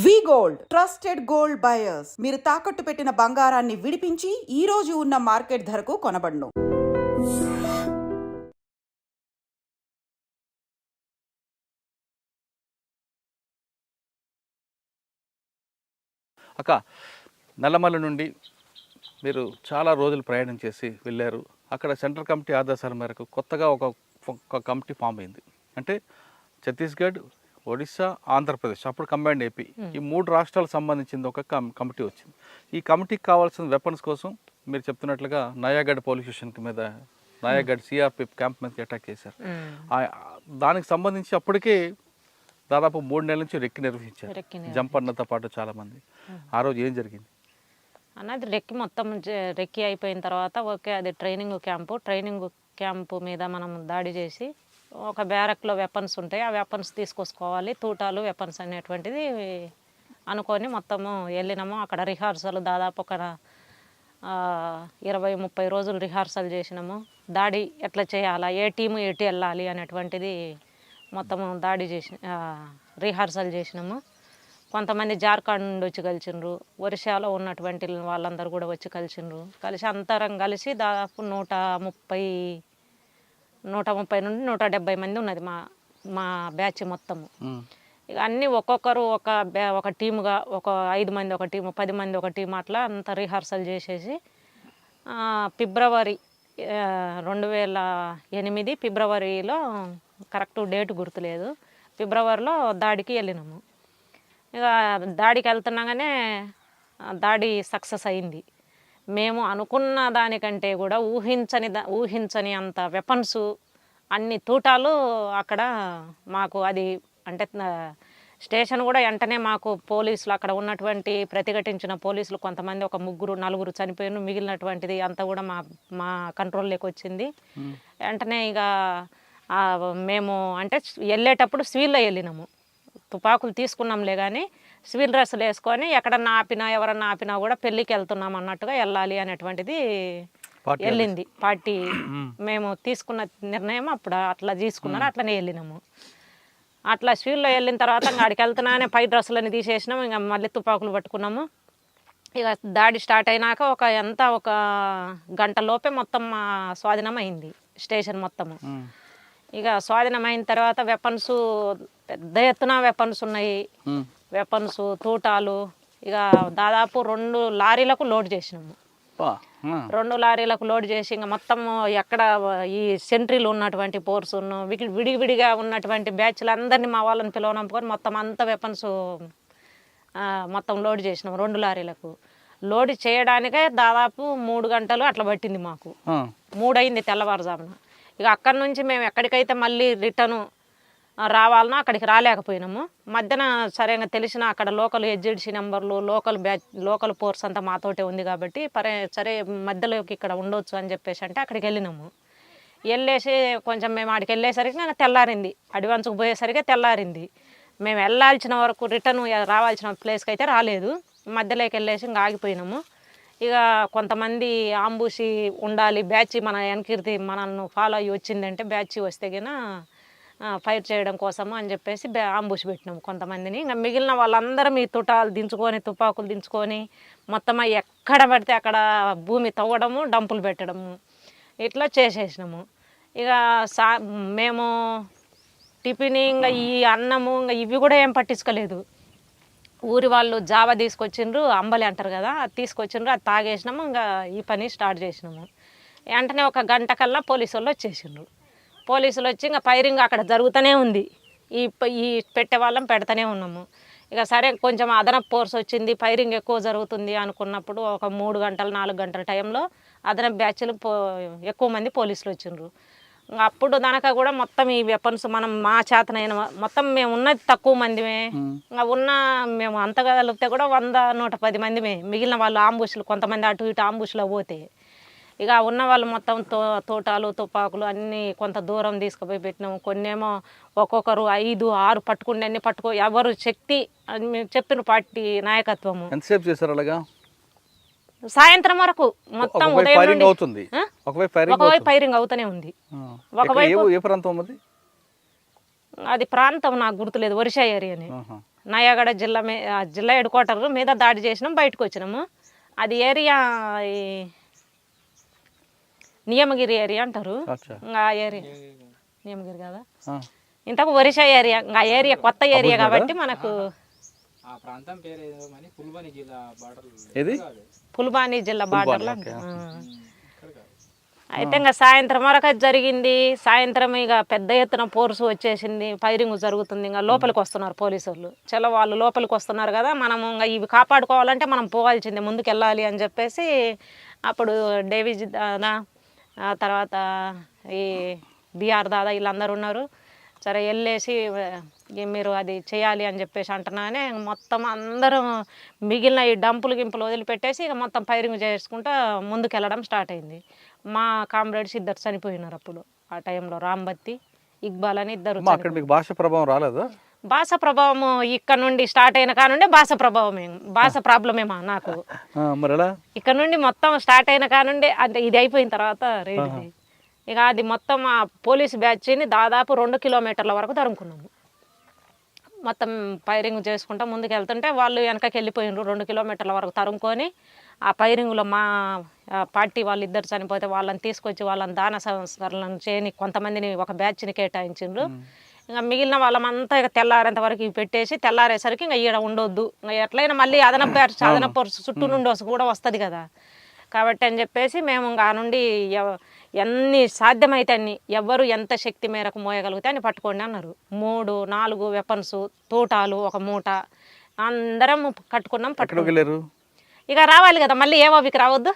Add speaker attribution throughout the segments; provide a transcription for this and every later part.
Speaker 1: వి gold trusted gold buyers మీరు తాకట్టు పెట్టిన బంగారాన్ని విడిపించి ఈ రోజు ఉన్న మార్కెట్ ధరకు కొనబడును.
Speaker 2: అక్క, నల్లమల్ల నుండి మీరు చాలా రోజులు ప్రయాణం చేసి వెళ్ళారు. అక్కడ సెంట్రల్ కమిటీ ఆదేశాల మేరకు కొత్తగా ఒక కమిటీ ఫామ్ అయింది. అంటే ఛత్తీస్గఢ్, ఒడిశా, ఆంధ్రప్రదేశ్, అప్పుడు కంబైన్డ్ ఏపీ, ఈ 3 రాష్ట్రాలకు సంబంధించింది ఒక కమిటీ వచ్చింది. ఈ కమిటీకి కావాల్సిన వెపన్స్ కోసం మీరు చెప్తున్నట్లుగా నయాగఢ్ పోలీస్ స్టేషన్కి మీద నయాగఢ్ సిఆర్పిఎఫ్ క్యాంప్ మీద అటాక్ చేశారు. దానికి సంబంధించి అప్పటికే దాదాపు 3 నెలల నుంచి రెక్కి నిర్వహించారు, జంప్ అన్నతో పాటు చాలామంది. ఆ రోజు ఏం జరిగింది
Speaker 3: అన్నది? రెక్కి మొత్తం రెక్కి అయిపోయిన తర్వాత ఓకే, అది ట్రైనింగ్ క్యాంపు మీద మనం దాడి చేసి ఒక బ్యారక్లో వెపన్స్ ఉంటాయి, ఆ వెపన్స్ తీసుకొచ్చుకోవాలి, తూటాలు వెపన్స్ అనేటువంటిది అనుకొని మొత్తము వెళ్ళినాము. అక్కడ రిహార్సల్ దాదాపు ఒక 20-30 రోజులు రిహార్సల్ చేసినాము. దాడి ఎట్లా చేయాలా, ఏ టీము ఎటు వెళ్ళాలి అనేటువంటిది మొత్తము దాడి రిహార్సల్ చేసినాము. కొంతమంది జార్ఖండ్ నుండి వచ్చి కలిసిండ్రు, ఒరిస్సాలో ఉన్నటువంటి వాళ్ళందరూ కూడా వచ్చి కలిసిండ్రు. కలిసి అంతరం కలిసి దాదాపు 130 నుండి 170 మంది ఉన్నది మా బ్యాచ్ మొత్తము. ఇక అన్నీ ఒక్కొక్కరు ఒక టీముగా, ఒక 5 మంది ఒక టీము, 10 మంది ఒక టీము, అట్లా అంత రిహార్సల్ చేసేసి ఫిబ్రవరి 2008 ఫిబ్రవరిలో, కరెక్ట్ డేట్ గుర్తులేదు, ఫిబ్రవరిలో దాడికి వెళ్ళినాము. ఇక దాడికి వెళ్తున్నాగానే దాడి సక్సెస్ అయింది. మేము అనుకున్న దానికంటే కూడా ఊహించని అంత వెపన్స్, అన్ని తూటాలు అక్కడ మాకు. అది అంటే స్టేషన్ కూడా వెంటనే మాకు పోలీసులు, అక్కడ ఉన్నటువంటి ప్రతిఘటించిన పోలీసులు కొంతమంది, ఒక 3-4 చనిపోయిన, మిగిలినటువంటిది అంతా కూడా మా కంట్రోల్లోకి వచ్చింది. వెంటనే ఇక మేము అంటే వెళ్ళేటప్పుడు సివిల్లో వెళ్ళినాము, తుపాకులు తీసుకున్నాంలే కానీ సివిల్ డ్రెస్సులు వేసుకొని ఎక్కడన్నా ఆపినా, ఎవరన్నా ఆపినా కూడా పెళ్ళికి వెళ్తున్నాం అన్నట్టుగా వెళ్ళాలి అనేటువంటిది వెళ్ళింది పార్టీ. మేము తీసుకున్న నిర్ణయం అప్పుడు అట్లా తీసుకున్నారు, అట్లనే వెళ్ళినాము. అట్లా సివిల్లో వెళ్ళిన తర్వాత ఇంకా అక్కడికి వెళ్తున్నానే పై డ్రెస్సులని తీసేసినాము, ఇంకా మళ్ళీ తుపాకులు పట్టుకున్నాము. ఇక దాడి స్టార్ట్ అయినాక ఒక గంట లోపే మొత్తం స్వాధీనం అయింది స్టేషన్ మొత్తము. ఇక స్వాధీనం అయిన తర్వాత వెపన్స్, పెద్ద ఎత్తున వెపన్స్ ఉన్నాయి, వెపన్స్, తూటాలు. ఇక దాదాపు 2 లారీలకు లోడ్ చేసినాము. 2 లారీలకు లోడ్ చేసి ఇంకా మొత్తం ఎక్కడ ఈ సెంట్రీలు ఉన్నటువంటి పోర్స్, విడివిడిగా ఉన్నటువంటి బ్యాచ్లు అందరినీ మా వాళ్ళని పిలవనంపుకొని మొత్తం అంత వెపన్స్ మొత్తం లోడ్ చేసినాం 2 లారీలకు. లోడ్ చేయడానికే దాదాపు 3 గంటలు అట్లా పట్టింది మాకు. 3 అయింది తెల్లవారుజామున. ఇక అక్కడి నుంచి మేము ఎక్కడికైతే మళ్ళీ రిటర్ను రావాలనో అక్కడికి రాలేకపోయినాము. మధ్యన సరేగా తెలిసిన అక్కడ లోకల్ హెచ్జిడిసి నెంబర్లు, లోకల్ ఫోర్స్ అంతా మాతోటే ఉంది కాబట్టి సరే మధ్యలోకి ఇక్కడ ఉండొచ్చు అని చెప్పేసి అంటే అక్కడికి వెళ్ళినాము. వెళ్ళేసి కొంచెం మేము అక్కడికి వెళ్ళేసరికి నాకు తెల్లారింది, అడ్వాన్స్కి పోయేసరికి తెల్లారింది. మేము వెళ్ళాల్సిన వరకు రిటర్న్ రావాల్సిన ప్లేస్కి అయితే రాలేదు, మధ్యలోకి వెళ్ళేసి ఇంకా ఆగిపోయినాము. ఇక కొంతమంది ఆంబూసి ఉండాలి, బ్యాచ్ మన వెనకీర్తి మనల్ని ఫాలో అయ్యి వచ్చిందంటే బ్యాచ్ వస్తే గిన ఫైర్ చేయడం కోసము అని చెప్పేసి ఆంబూసి పెట్టినాము కొంతమందిని. ఇంకా మిగిలిన వాళ్ళందరూ మీ తుటాలు దించుకొని, తుపాకులు దించుకొని మొత్తం ఎక్కడ పడితే అక్కడ భూమి తవ్వడము, డంపులు పెట్టడము, ఇట్లా చేసేసినాము. ఇక మేము టిఫిన్, ఇంకా ఈ అన్నము, ఇంకా ఇవి కూడా ఏం పట్టించుకోలేదు. ఊరి వాళ్ళు జావా తీసుకొచ్చిండ్రు, అంబలి అంటారు కదా, అది తీసుకొచ్చిండ్రు, అది తాగేసినాము. ఇంకా ఈ పని స్టార్ట్ చేసినాము. వెంటనే ఒక గంట కల్లా పోలీసు వాళ్ళు వచ్చేసిండ్రు. పోలీసులు వచ్చి ఇంకా ఫైరింగ్ అక్కడ జరుగుతూనే ఉంది. ఈ పెట్టే వాళ్ళం పెడతానే ఉన్నాము. ఇక సరే కొంచెం అదనపు ఫోర్స్ వచ్చింది, ఫైరింగ్ ఎక్కువ జరుగుతుంది అనుకున్నప్పుడు ఒక 3 గంటలు 4 గంటల టైంలో అదనపు బ్యాచ్లు ఎక్కువ మంది పోలీసులు వచ్చిండ్రు. అప్పుడు దానక కూడా మొత్తం ఈ వెపన్స్ మనం మా చేతనైన మొత్తం మేము ఉన్నది తక్కువ మందిమే. మేము అంతగలిగితే కూడా 100-110 మందిమే. మిగిలిన వాళ్ళు ఆంబుష్లు, కొంతమంది అటు ఇటు ఆంబుష్లో పోతే ఇక ఉన్న వాళ్ళు మొత్తం తోటాలు, తుపాకులు అన్నీ కొంత దూరం తీసుకుపోయి పెట్టినాము. కొన్నేమో ఒక్కొక్కరు 5-6 పట్టుకుంటే అన్ని ఎవరు శక్తి అని మేము చెప్పిన పార్టీ నాయకత్వము.
Speaker 2: ఎంతసేపు చేశారు అలాగా?
Speaker 3: సాయంత్రం వరకు మొత్తం ఉదయం నుండి ఒకవైపు ఫైరింగ్ అవుతూనే ఉంది. ఒకవైపు
Speaker 2: ఏ ప్రాంతం అది?
Speaker 3: అది ప్రాంతం నాకు గుర్తులేదు, ఒరిస్సా ఏరియాని. నయాగడ జిల్లా హెడ్ క్వార్టర్ మీద దాడి చేసినాం, బయటకు వచ్చినాము. అది ఏరియా ఈ నియమగిరి ఏరియా అంటారు. ఇంకా ఆ ఏరియా నియమగిరి కదా, ఇంతకు ఒరిస్సా ఏరియా. ఇంకా ఏరియా కొత్త ఏరియా కాబట్టి మనకు పుల్వాని జిల్లా బార్డర్లో. అయితే ఇంకా సాయంత్రం వరకు జరిగింది. సాయంత్రం ఇక పెద్ద ఎత్తున ఫోర్స్ వచ్చేసింది, ఫైరింగ్ జరుగుతుంది. ఇంకా లోపలికి వస్తున్నారు పోలీసు వాళ్ళు. చలో వాళ్ళు లోపలికి వస్తున్నారు కదా, మనం ఇంకా ఇవి కాపాడుకోవాలంటే మనం పోవాల్సిందే, ముందుకు వెళ్ళాలి అని చెప్పేసి అప్పుడు డేవిజ్ దాదా, తర్వాత ఈ బిఆర్ దాదా వీళ్ళందరూ ఉన్నారు. సరే వెళ్ళేసి మీరు అది చేయాలి అని చెప్పేసి అంటున్నానే మొత్తం అందరం మిగిలిన ఈ డంపులు గింపులు వదిలిపెట్టేసి ఇక మొత్తం ఫైరింగ్ చేసుకుంటూ ముందుకు వెళ్ళడం స్టార్ట్ అయింది. మా కామ్రేడ్స్ 2 చనిపోయినారు అప్పుడు ఆ టైంలో, రాంబత్తి, ఇక్బాల్ అని 2.
Speaker 2: అక్కడ మీకు భాష ప్రభావం రాలేదా?
Speaker 3: భాష ప్రభావం ఇక్కడ నుండి స్టార్ట్ అయిన కానుండే భాష ప్రభావమే, భాష ప్రాబ్లమేమా నాకు. ఇక్కడ నుండి మొత్తం స్టార్ట్ అయిన కానుండే, అంటే ఇది అయిపోయిన తర్వాత రేడిది ఇక అది మొత్తం ఆ పోలీసు బ్యాచ్ని దాదాపు 2 కిలోమీటర్ల వరకు తరుముకున్నాము. మొత్తం ఫైరింగ్ చేసుకుంటూ ముందుకు వెళ్తుంటే వాళ్ళు వెనకకి వెళ్ళిపోయినారు. 2 కిలోమీటర్ల వరకు తరుముకొని ఆ ఫైరింగ్లో మా పార్టీ వాళ్ళు 2 చనిపోతే వాళ్ళని తీసుకొచ్చి వాళ్ళని దాన సంస్కరణలను చేయని కొంతమందిని ఒక బ్యాచ్ని కేటాయించిండ్రు. ఇంకా మిగిలిన వాళ్ళమంతా ఇక తెల్లారేంత వరకు ఇవి పెట్టేసి తెల్లారేసరికి ఇంకా ఈడ ఉండొద్దు, ఇంకా ఎట్లయినా మళ్ళీ అదనపు చుట్టూ నుండి కూడా వస్తుంది కదా, కాబట్టి అని చెప్పేసి మేము ఇంకా నుండి ఎన్ని సాధ్యమైతే అన్ని ఎవరు ఎంత శక్తి మేరకు మోయగలిగితే అని పట్టుకోండి అన్నారు. 3-4 వెపన్స్, తోటాలు, ఒక మూట అందరం కట్టుకున్నాం. పట్టుకోలేరు ఇక రావాలి కదా, మళ్ళీ ఏవోబికి రావద్దు.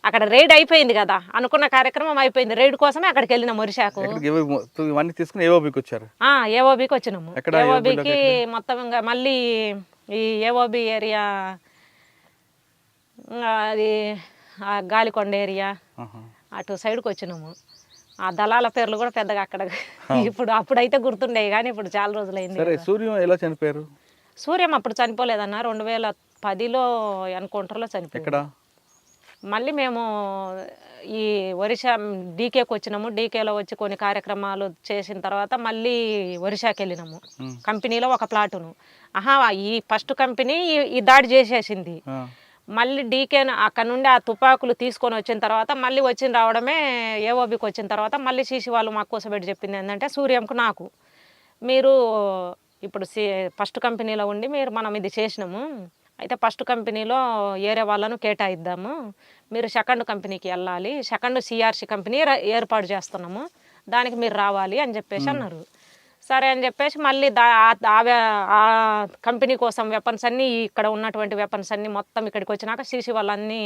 Speaker 3: అక్కడ రైడ్ అయిపోయింది కదా, అనుకున్న కార్యక్రమం అయిపోయింది. రైడ్ కోసమే అక్కడికి వెళ్ళినాం ఒరిస్సాకు. ఏవోబికి వచ్చినాము. ఏవోబికి మొత్తం ఇంకా మళ్ళీ ఈ ఏవోబి ఏరియా, అది గాలికొండ ఏరియా అటు సైడ్కి వచ్చినాము. ఆ దళాల పేర్లు కూడా పెద్దగా అక్కడ ఇప్పుడు అప్పుడైతే గుర్తుండేవి కానీ ఇప్పుడు చాలా రోజులైంది.
Speaker 2: సూర్యం ఎలా చనిపోయారు?
Speaker 3: సూర్యం అప్పుడు చనిపోలేదన్న, 2010లో ఎన్కౌంటర్లో చనిపోయాడు. మళ్ళీ మేము ఈ ఒరిస్సా డీకేకి వచ్చినాము. డీకేలో వచ్చి కొన్ని కార్యక్రమాలు చేసిన తర్వాత మళ్ళీ ఒరిస్సాకి వెళ్ళినాము. కంపెనీలో ఒక ప్లాటును ఈ ఫస్ట్ కంపెనీ ఈ దాడి చేసేసింది. మళ్ళీ డీకేను అక్కడ నుండి ఆ తుపాకులు తీసుకొని వచ్చిన తర్వాత మళ్ళీ రావడమే ఏఓబికి వచ్చిన తర్వాత మళ్ళీ సీసీ వాళ్ళు మాకు కూసబెట్టి చెప్పింది ఏంటంటే, సూర్యంకు నాకు మీరు ఇప్పుడు ఫస్ట్ కంపెనీలో ఉండి మనం ఇది చేసినాము, అయితే ఫస్ట్ కంపెనీలో ఏరే వాళ్ళను కేటాయిద్దాము, మీరు సెకండ్ కంపెనీకి వెళ్ళాలి, సెకండ్ సిఆర్సి కంపెనీ ఏర్పాటు చేస్తున్నాము, దానికి మీరు రావాలి అని చెప్పేసి అన్నారు. సరే అని చెప్పేసి మళ్ళీ ఆ కంపెనీ కోసం వెపన్స్ అన్నీ, ఇక్కడ ఉన్నటువంటి వెపన్స్ అన్నీ మొత్తం ఇక్కడికి వచ్చినాక సీసీ వాళ్ళన్నీ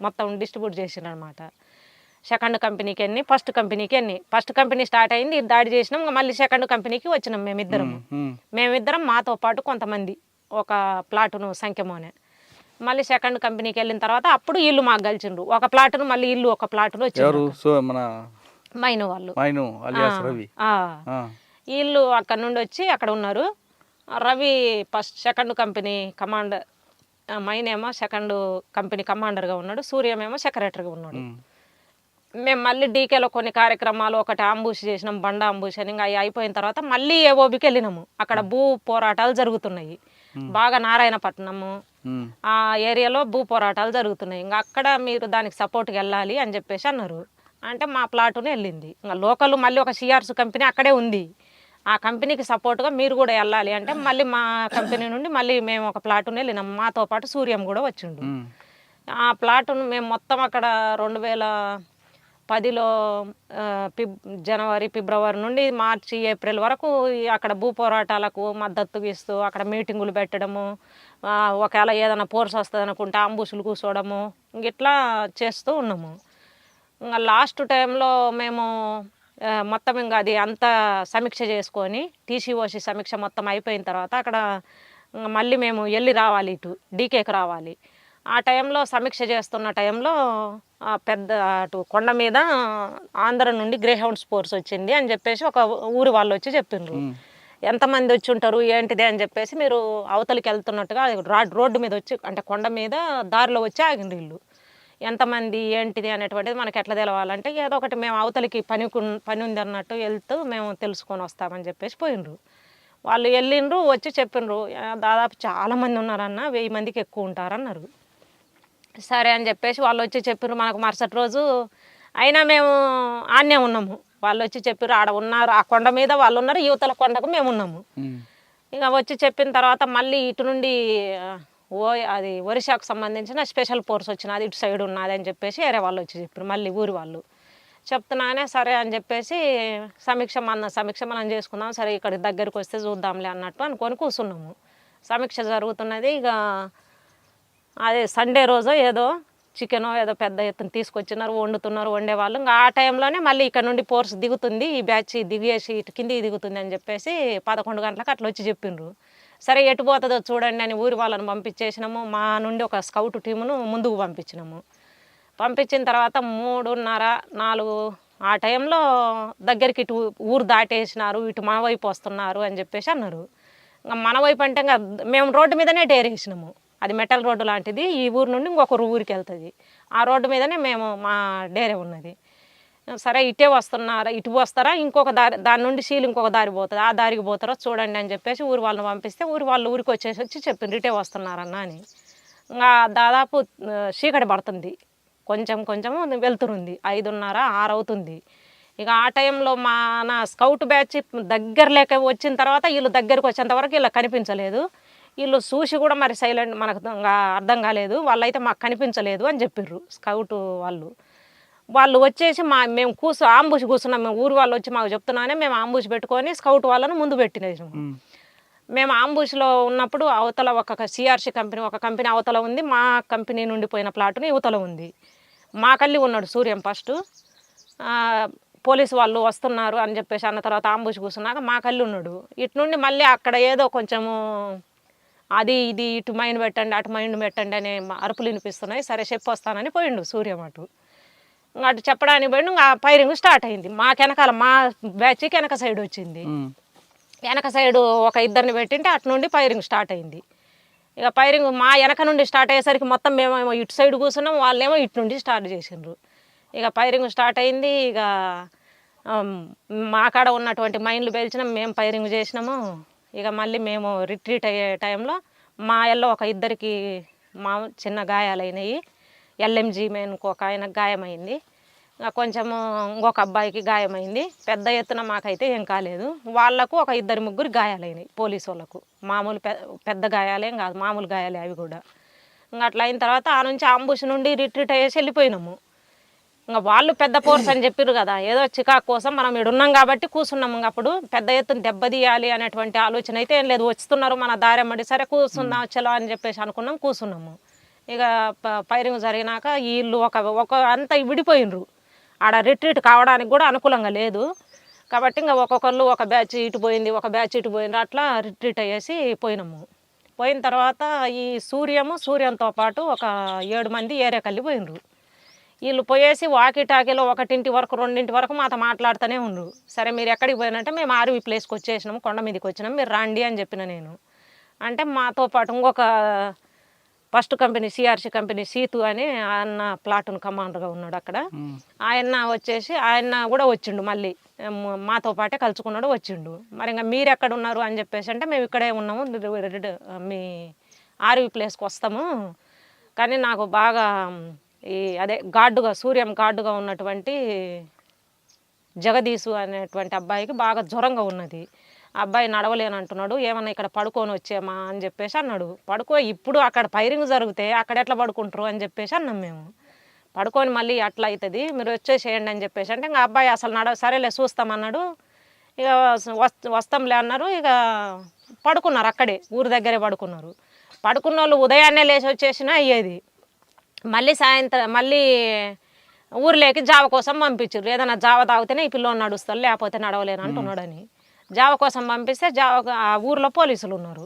Speaker 3: మొత్తం డిస్ట్రిబ్యూట్ చేసినారు అనమాట. సెకండ్ కంపెనీకి ఎన్ని, ఫస్ట్ కంపెనీకి ఎన్ని. ఫస్ట్ కంపెనీ స్టార్ట్ అయింది, దాడి చేసినాం. మళ్ళీ సెకండ్ కంపెనీకి వచ్చినాం మేమిద్దరం మాతో పాటు కొంతమంది, ఒక ప్లాటును సంఖ్యమోనే. మళ్ళీ సెకండ్ కంపెనీకి వెళ్ళిన తర్వాత అప్పుడు ఇల్లు మాకు కలిసిండ్రు. ఒక ప్లాటును మళ్ళీ ఇల్లు ఒక ప్లాటును వచ్చి మైను వాళ్ళు, వీళ్ళు అక్కడ నుండి వచ్చి అక్కడ ఉన్నారు. Ravi first second company commander, మైనేమో సెకండ్ కంపెనీ కమాండర్గా ఉన్నాడు, సూర్యమేమో సెక్రటరీగా ఉన్నాడు. మేము మళ్ళీ డీకేలో కొన్ని కార్యక్రమాలు, ఒకటి అంబుష్ చేసినాం, బండ అంబుష్ అని. ఇంకా అయిపోయిన తర్వాత మళ్ళీ ఏఓబికి వెళ్ళినాము. అక్కడ భూ పోరాటాలు జరుగుతున్నాయి బాగా, నారాయణపట్నము ఆ ఏరియాలో భూ పోరాటాలు జరుగుతున్నాయి. ఇంకా అక్కడ మీరు దానికి సపోర్ట్కి వెళ్ళాలి అని చెప్పేసి అన్నారు. అంటే మా ప్లాటునే వెళ్ళింది. ఇంకా లోకల్ మళ్ళీ ఒక సిఆర్స్ కంపెనీ అక్కడే ఉంది, ఆ కంపెనీకి సపోర్ట్గా మీరు కూడా వెళ్ళాలి అంటే మళ్ళీ మా కంపెనీ నుండి మళ్ళీ మేము ఒక ప్లాటునే వెళ్ళినాం. మాతో పాటు సూర్యం కూడా వచ్చిండు. ఆ ప్లాటును మేము మొత్తం అక్కడ 2010లో జనవరి, ఫిబ్రవరి నుండి మార్చి, ఏప్రిల్ వరకు అక్కడ భూ పోరాటాలకు మద్దతు ఇస్తూ అక్కడ మీటింగులు పెట్టడము, ఒకవేళ ఏదైనా ఫోర్స్ వస్తుంది అనుకుంటే అంబుషులు కూర్చోవడము, ఇట్లా చేస్తూ ఉన్నాము. ఇంకా లాస్ట్ టైంలో మేము మొత్తం ఇంకా అది అంతా సమీక్ష చేసుకొని, టీసీఓసి సమీక్ష మొత్తం అయిపోయిన తర్వాత అక్కడ మళ్ళీ మేము వెళ్ళి రావాలి, ఇటు డీకేకి రావాలి. ఆ టైంలో సమీక్ష చేస్తున్న టైంలో పెద్ద అటు కొండ మీద ఆంధ్ర నుండి గ్రేహౌండ్ స్పోర్ట్స్ వచ్చింది అని చెప్పేసి ఒక ఊరి వాళ్ళు వచ్చి చెప్పిండ్రు. ఎంతమంది వచ్చి ఉంటారు ఏంటిది అని చెప్పేసి, మీరు అవతలికి వెళ్తున్నట్టుగా రోడ్డు మీద వచ్చి, అంటే కొండ మీద దారిలో వచ్చి ఆగిండ్రు వీళ్ళు. ఎంతమంది ఏంటిది అనేటువంటిది మనకి ఎట్లా తెలవాలంటే, ఏదో ఒకటి మేము అవతలికి పని ఉంది అన్నట్టు వెళ్తూ మేము తెలుసుకొని వస్తామని చెప్పేసి పోయిండ్రు. వాళ్ళు వెళ్ళిండ్రు, వచ్చి చెప్పిండ్రు దాదాపు చాలామంది ఉన్నారన్న, 1000 మందికి ఎక్కువ ఉంటారన్నారు. సరే అని చెప్పేసి వాళ్ళు వచ్చి చెప్పిర్రు మనకు మరుసటి రోజు. అయినా మేము ఆన్నే ఉన్నాము. వాళ్ళు వచ్చి చెప్పిర్రు ఆడ ఉన్నారు, ఆ కొండ మీద వాళ్ళు ఉన్నారు, యువతల కొండకు మేము ఉన్నాము. ఇక వచ్చి చెప్పిన తర్వాత మళ్ళీ ఇటు నుండి అది ఒరిస్సాకు సంబంధించిన స్పెషల్ ఫోర్స్ వచ్చినది, ఇటు సైడ్ ఉన్నది అని చెప్పేసి వేరే వాళ్ళు వచ్చి చెప్పారు. మళ్ళీ ఊరి వాళ్ళు చెప్తున్నానే సరే అని చెప్పేసి సమీక్ష మనం చేసుకుందాం, సరే ఇక్కడికి దగ్గరికి వస్తే చూద్దాంలే అన్నట్టు అనుకొని కూర్చున్నాము. సమీక్ష జరుగుతున్నది. ఇక అదే సండే రోజు ఏదో చికెనో ఏదో పెద్ద ఎత్తున తీసుకొచ్చినారు, వండేవాళ్ళు. ఇంకా ఆ టైంలోనే మళ్ళీ ఇక్కడ నుండి ఫోర్స్ దిగుతుంది, ఈ బ్యాచ్ దిగేసి ఇటు కిందికి దిగుతుంది అని చెప్పేసి 11 గంటలకు అట్లా వచ్చి చెప్పిండ్రు. సరే ఎటు పోతుందో చూడండి అని ఊరి వాళ్ళని పంపించేసినాము. మా నుండి ఒక స్కౌట్ టీమును ముందుకు పంపించినాము. పంపించిన తర్వాత 3:30, 4 ఆ టైంలో దగ్గరికి ఇటు ఊరు దాటేసినారు, ఇటు మన వైపు వస్తున్నారు అని చెప్పేసి అన్నారు. ఇంకా మన వైపు అంటే ఇంకా మేము రోడ్డు మీదనే డేరేసినాము. అది మెటల్ రోడ్డు లాంటిది, ఈ ఊరు నుండి ఇంకొక ఊరికి వెళ్తుంది. ఆ రోడ్డు మీదనే మా డేరే ఉన్నది. సరే ఇటే వస్తున్నారా, ఇటు వస్తారా, ఇంకొక దారి, దాని నుండి సీలు ఇంకొక దారి పోతుంది, ఆ దారికి పోతారో చూడండి అని చెప్పేసి ఊరి వాళ్ళని పంపిస్తే ఊరికి వచ్చి చెప్పిండ్రు ఇటే వస్తున్నారన్న అని. ఇంకా దాదాపు చీకటి పడుతుంది, కొంచెం వెళ్తురుంది, 5:30, 6 అవుతుంది. ఇక ఆ టైంలో మన స్కౌట్ బ్యాచ్ దగ్గర లేక వచ్చిన తర్వాత వీళ్ళు దగ్గరికి వచ్చేంత వరకు వీళ్ళకి కనిపించలేదు. వీళ్ళు చూసి కూడా మరి సైలెంట్, మనకు అర్థం కాలేదు, వాళ్ళైతే మాకు కనిపించలేదు అని చెప్పిర్రు స్కౌట్ వాళ్ళు వచ్చేసి మేము ఆంబుష్ కూర్చున్నాం. మేము ఊరు వాళ్ళు వచ్చి మాకు చెప్తున్నానే మేము ఆంబుష్ పెట్టుకొని స్కౌట్ వాళ్ళను ముందు పెట్టినాము. మేము ఆంబుష్లో ఉన్నప్పుడు అవతల ఒక సిఆర్సి కంపెనీ, ఒక కంపెనీ అవతల ఉంది, మా కంపెనీ నుండి పోయిన ప్లాటుని యువతల ఉంది. మా కల్లి ఉన్నాడు సూర్యం ఫస్ట్, పోలీసు వాళ్ళు వస్తున్నారు అని చెప్పేసి అన్న తర్వాత ఆంబుష్ కూర్చున్నాక మా కల్లి ఉన్నాడు. ఇటు నుండి మళ్ళీ అక్కడ ఏదో కొంచెము అది ఇది ఇటు మైండ్ పెట్టండి, అటు మైండ్ పెట్టండి అనే అరుపులు వినిపిస్తున్నాయి. సరే చెప్పొస్తానని పోయిండు సూర్యం అటు. అటు చెప్పడానికి పోయిండు. ఇంకా ఫైరింగ్ స్టార్ట్ అయింది. వెనకాల మా బ్యాచ్కి వెనక సైడ్ వచ్చింది. వెనక సైడు ఒక 2 పెట్టింటే అటు నుండి ఫైరింగ్ స్టార్ట్ అయింది. ఇక ఫైరింగ్ మా వెనక నుండి స్టార్ట్ అయ్యేసరికి మొత్తం మేమేమో ఇటు సైడ్ కూర్చున్నాం, వాళ్ళేమో ఇటు నుండి స్టార్ట్ చేసిండ్రు. ఇక ఫైరింగ్ స్టార్ట్ అయింది. ఇక మా కాడ ఉన్నటువంటి మైండ్లు పేల్చినాం, మేము ఫైరింగ్ చేసినాము. ఇక మళ్ళీ మేము రిట్రీట్ అయ్యే టైంలో మా ఎల్లో ఒక 2కి చిన్న గాయాలైనవి. LMG మెయిన్కి ఒక ఆయన గాయమైంది, కొంచెము ఇంకొక అబ్బాయికి గాయమైంది. పెద్ద ఎత్తున మాకైతే ఏం కాలేదు. వాళ్లకు ఒక 2-3 గాయాలైనాయి పోలీసు వాళ్ళకు. మామూలు పెద్ద గాయాలేం కాదు, మామూలు గాయాలే అవి కూడా. ఇంకా అట్లా అయిన తర్వాత ఆ నుంచి ఆంబుష్ నుండి రిట్రీట్ అయ్యేసి వెళ్ళిపోయినాము. ఇంకా వాళ్ళు పెద్ద ఫోర్స్ అని చెప్పారు కదా, ఏదో చికాకు కోసం మనం ఇడున్నాం కాబట్టి కూర్చున్నాము. ఇంకా అప్పుడు పెద్ద ఎత్తున దెబ్బతీయాలి అనేటువంటి ఆలోచన అయితే ఏం లేదు. వస్తున్నారు మన దారెమ్మడి, సరే కూర్చుందాం చలో అని చెప్పేసి అనుకున్నాం, కూర్చున్నాము. ఇక ఫైరింగ్ జరిగినాక వీళ్ళు ఒక అంతా విడిపోయినరు. ఆడ రిట్రీట్ కావడానికి కూడా అనుకూలంగా లేదు కాబట్టి ఇంకా ఒక్కొక్కళ్ళు ఒక బ్యాచ్ ఇటు పోయింది, ఒక బ్యాచ్ ఇటు పోయింది, అట్లా రిట్రీట్ అయ్యేసి పోయినాము. పోయిన తర్వాత ఈ సూర్యంతో పాటు ఒక 7 మంది ఏరియాకెళ్ళి పోయినరు. వీళ్ళు పోయేసి వాకీటాకీలో 1 వరకు 2 వరకు మాతో మాట్లాడుతూనే ఉండ్రు. సరే మీరు ఎక్కడికి పోయినంటే మేము ఆర్వీ ప్లేస్కి వచ్చేసినాము, కొండ మీదకి వచ్చినాం, మీరు రండి అని చెప్పిన నేను. అంటే మాతో పాటు ఇంకొక first company CRC company Situ అని ఆయన ప్లాటూన్ కమాండర్గా ఉన్నాడు అక్కడ. ఆయన కూడా వచ్చిండు, మళ్ళీ మాతో పాటే కలుసుకున్నాడు, వచ్చిండు. మరి ఇంకా మీరు ఎక్కడ ఉన్నారు అని చెప్పేసి అంటే మేము ఇక్కడే ఉన్నాము, మీ ఆర్వీ ప్లేస్కి వస్తాము, కానీ నాకు బాగా సూర్యం గార్డుగా ఉన్నటువంటి జగదీశు అనేటువంటి అబ్బాయికి బాగా జ్వరంగా ఉన్నది. అబ్బాయి నడవలేని అంటున్నాడు, ఏమన్నా ఇక్కడ పడుకొని వచ్చామా అని చెప్పేసి అన్నాడు. ఇప్పుడు అక్కడ ఫైరింగ్ జరిగితే అక్కడ ఎట్లా పడుకుంటారు అని చెప్పేసి అన్నాం మేము. పడుకొని మళ్ళీ అట్లా అవుతుంది, మీరు వచ్చేసేయండి అని చెప్పేసి అంటే ఇంకా అబ్బాయి అసలు సరేలే చూస్తామన్నాడు. ఇక వస్తాంలే అన్నారు. ఇక పడుకున్నారు అక్కడే, ఊరి దగ్గరే పడుకున్నారు. పడుకున్న వాళ్ళు ఉదయాన్నే లేచి వచ్చేసినా అయ్యేది. మళ్ళీ సాయంత్రం మళ్ళీ ఊర్లోకి జావ కోసం పంపించారు. ఏదైనా జావ తాగితేనే ఈ పిల్లోని నడుస్తారు, లేకపోతే నడవలేను అంటున్నాడని. జావ కోసం పంపిస్తే ఆ ఊర్లో పోలీసులు ఉన్నారు.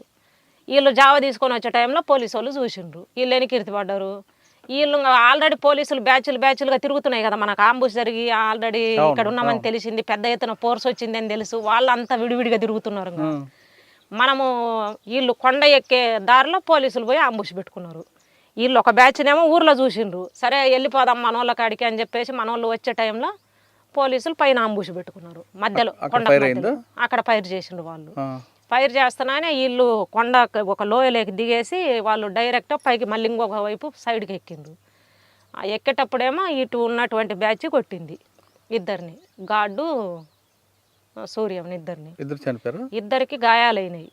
Speaker 3: వీళ్ళు జావ తీసుకొని వచ్చే టైంలో పోలీసు వాళ్ళు చూసిండ్రు, వీళ్ళు ఎనికిర్తి పడ్డారు. వీళ్ళు ఆల్రెడీ పోలీసులు బ్యాచ్లుగా తిరుగుతున్నాయి కదా, మనకు ఆంబుష్ జరిగి ఆల్రెడీ ఇక్కడ ఉన్నామని తెలిసింది, పెద్ద ఎత్తున ఫోర్స్ వచ్చిందని తెలుసు, వాళ్ళంతా విడివిడిగా తిరుగుతున్నారు. మనము వీళ్ళు కొండ ఎక్కే దారిలో పోలీసులు పోయి ఆంబుష్ పెట్టుకున్నారు. వీళ్ళు ఒక బ్యాచ్నేమో ఊర్లో చూసిండ్రు, సరే వెళ్ళిపోదాం మనోళ్ళ కాడికి అని చెప్పేసి మనోళ్ళు వచ్చే టైంలో పోలీసులు పైన ఆంబుష్ పెట్టుకున్నారు, మధ్యలో కొండ అక్కడ ఫైర్ చేసిండ్రు వాళ్ళు. ఫైర్ చేస్తున్నానే వీళ్ళు కొండ ఒక లోయలోకి దిగేసి వాళ్ళు డైరెక్ట్ పైకి మళ్ళీ ఇంకొక వైపు సైడ్కి ఎక్కిండ్రు. ఆ ఎక్కేటప్పుడేమో ఇటు ఉన్నటువంటి బ్యాచ్ కొట్టింది ఇద్దరిని, గార్డు సూర్యం ఇద్దరిని.
Speaker 2: ఇద్దరు చనిపోయారు.
Speaker 3: ఇద్దరికి గాయాలైనవి.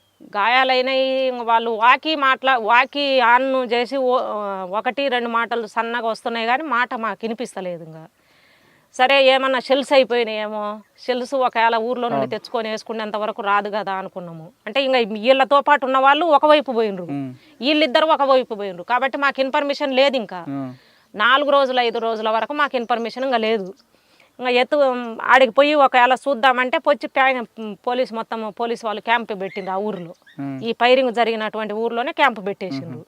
Speaker 3: వాళ్ళు వాకి ఆన్ చేసి ఒకటి రెండు మాటలు సన్నగా వస్తున్నాయి కానీ మాట మాకు వినిపిస్తలేదు. ఇంకా సరే ఏమన్నా షెల్స్ అయిపోయినాయేమో, షెల్స్ ఒకవేళ ఊర్లో నుండి తెచ్చుకొని వేసుకునేంత వరకు రాదు కదా అనుకున్నాము. అంటే ఇంకా వీళ్ళతో పాటు ఉన్న వాళ్ళు ఒకవైపు పోయినరు, వీళ్ళిద్దరు ఒకవైపు పోయినరు. కాబట్టి మాకు ఇన్ఫర్మేషన్ లేదు. ఇంకా 4 రోజులు 5 రోజుల వరకు మాకు ఇన్ఫర్మేషన్ ఇంకా లేదు. ఇంకా ఆడికి పోయి ఒకవేళ చూద్దామంటే వచ్చి పోలీసు వాళ్ళు క్యాంప్ పెట్టిండ్రు ఆ ఊర్లో. ఈ ఫైరింగ్ జరిగినటువంటి ఊర్లోనే క్యాంప్ పెట్టేసిండ్రు.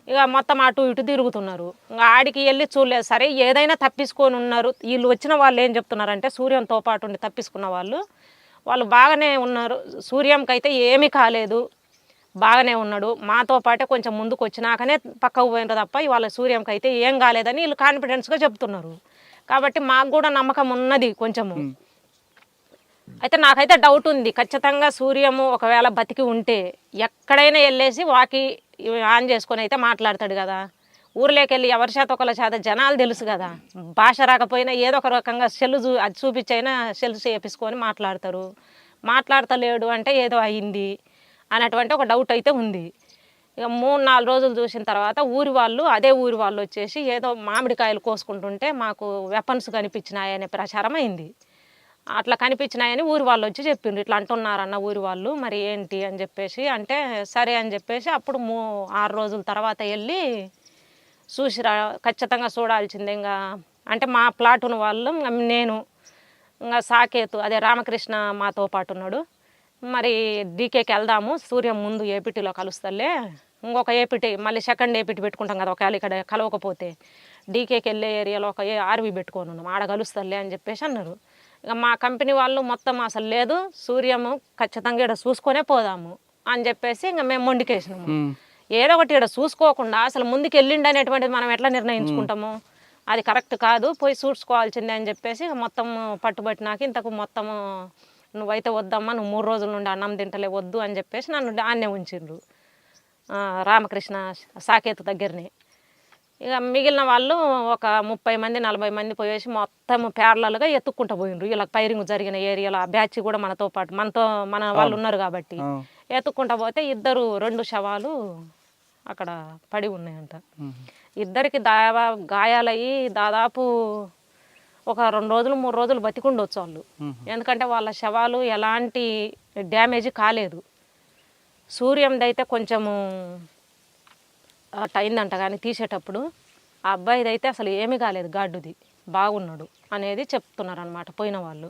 Speaker 3: ఇక మొత్తం అటు ఇటు తిరుగుతున్నారు. ఇంకా ఆడికి వెళ్ళి చూడలేదు. సరే ఏదైనా తప్పించుకొని ఉన్నారు. వీళ్ళు వచ్చిన వాళ్ళు ఏం చెప్తున్నారంటే సూర్యంతో పాటు ఉండి తప్పించుకున్న వాళ్ళు బాగానే ఉన్నారు, సూర్యంకి అయితే ఏమీ కాలేదు, బాగానే ఉన్నాడు, మాతో పాటే కొంచెం ముందుకు వచ్చినాకనే పక్కకు పోయినారు తప్ప ఇవాళ సూర్యంకి అయితే ఏం కాలేదని వీళ్ళు కాన్ఫిడెన్స్గా చెప్తున్నారు. కాబట్టి మాకు కూడా నమ్మకం ఉన్నది కొంచెము. అయితే నాకైతే డౌట్ ఉంది, ఖచ్చితంగా సూర్యము ఒకవేళ బతికి ఉంటే ఎక్కడైనా వెళ్ళేసి వాకి ఆన్ చేసుకొని అయితే మాట్లాడతాడు కదా. ఊర్లోకి వెళ్ళి ఎవరి చేత ఒకళ్ళ చేత జనాలు తెలుసు కదా, భాష రాకపోయినా ఏదో ఒక రకంగా అది చూపించైనా సెల్స్ చేపించుకొని మాట్లాడతారు. మాట్లాడతలేడు అంటే ఏదో అయింది అన్నటువంటి ఒక డౌట్ అయితే ఉంది. ఇక 3-4 రోజులు చూసిన తర్వాత అదే ఊరి వాళ్ళు వచ్చేసి ఏదో మామిడికాయలు కోసుకుంటుంటే మాకు వెపన్స్ కనిపించినాయనే ప్రచారం అయింది. అట్లా కనిపించినాయని ఊరి వాళ్ళు వచ్చి చెప్పిండ్రు, ఇట్లా అంటున్నారన్న ఊరి వాళ్ళు, మరి ఏంటి అని చెప్పేసి అంటే సరే అని చెప్పేసి అప్పుడు 6 రోజుల తర్వాత వెళ్ళి చూసిరా, ఖచ్చితంగా చూడాల్సిందే. ఇంకా అంటే మా ప్లాటూన్ వాళ్ళు, నేను, ఇంకా సాకేతు అదే రామకృష్ణ మాతో పాటు ఉన్నాడు. మరి డీకేకి వెళ్దాము, సూర్యం ముందు ఏపీటీలో కలుస్తలే, ఇంకొక ఏపీటీ మళ్ళీ సెకండ్ ఏపీటీ పెట్టుకుంటాం కదా ఒకవేళ ఇక్కడ కలవకపోతే, డీకేకి వెళ్ళే ఏరియాలో ఒక ఆర్వీ పెట్టుకొని ఉన్నాం, ఆడ కలుస్తలే అని చెప్పేసి అన్నారు. ఇక మా కంపెనీ వాళ్ళు మొత్తం అసలు లేదు, సూర్యము ఖచ్చితంగా ఇక్కడ చూసుకొనే పోదాము అని చెప్పేసి ఇంకా మేము మొండికేసినాము. ఏదో ఒకటి ఇక్కడ చూసుకోకుండా అసలు ముందుకు వెళ్ళిండి అనేటువంటిది మనం ఎట్లా నిర్ణయించుకుంటాము, అది కరెక్ట్ కాదు, పోయి చూసుకోవాల్సిందే అని చెప్పేసి మొత్తం పట్టుబట్టినాక ఇంతకు మొత్తము నువ్వైతే వద్దమ్మా, నువ్వు 3 రోజుల నుండి అన్నం తింటలే, వద్దు అని చెప్పేసి నన్ను ఆన్నే ఉంచిండ్రు రామకృష్ణ సాకేతు దగ్గరనే. ఇక మిగిలిన వాళ్ళు ఒక 30 మంది 40 మంది పోయేసి మొత్తం ప్యారలల్గా ఎత్తుక్కుంటూ పోయిండ్రు. ఇలా ఫైరింగ్ జరిగిన ఏరియాలో ఆ బ్యాచ్ కూడా మనతో పాటు మన వాళ్ళు ఉన్నారు కాబట్టి ఎత్తుక్కుంటూ పోతే 2 శవాలు అక్కడ పడి ఉన్నాయంట. ఇద్దరికి గాయాలయ్యి దాదాపు ఒక 2 రోజులు 3 రోజులు బతికుండొచ్చు వాళ్ళు, ఎందుకంటే వాళ్ళ శవాలు ఎలాంటి డ్యామేజ్ కాలేదు. సూర్యంది అయితే కొంచెము అయిందంట కానీ తీసేటప్పుడు, ఆ అబ్బాయిది అయితే అసలు ఏమీ కాలేదు, గాడ్డుది బాగున్నాడు అనేది చెప్తున్నారు అన్నమాట పోయిన వాళ్ళు.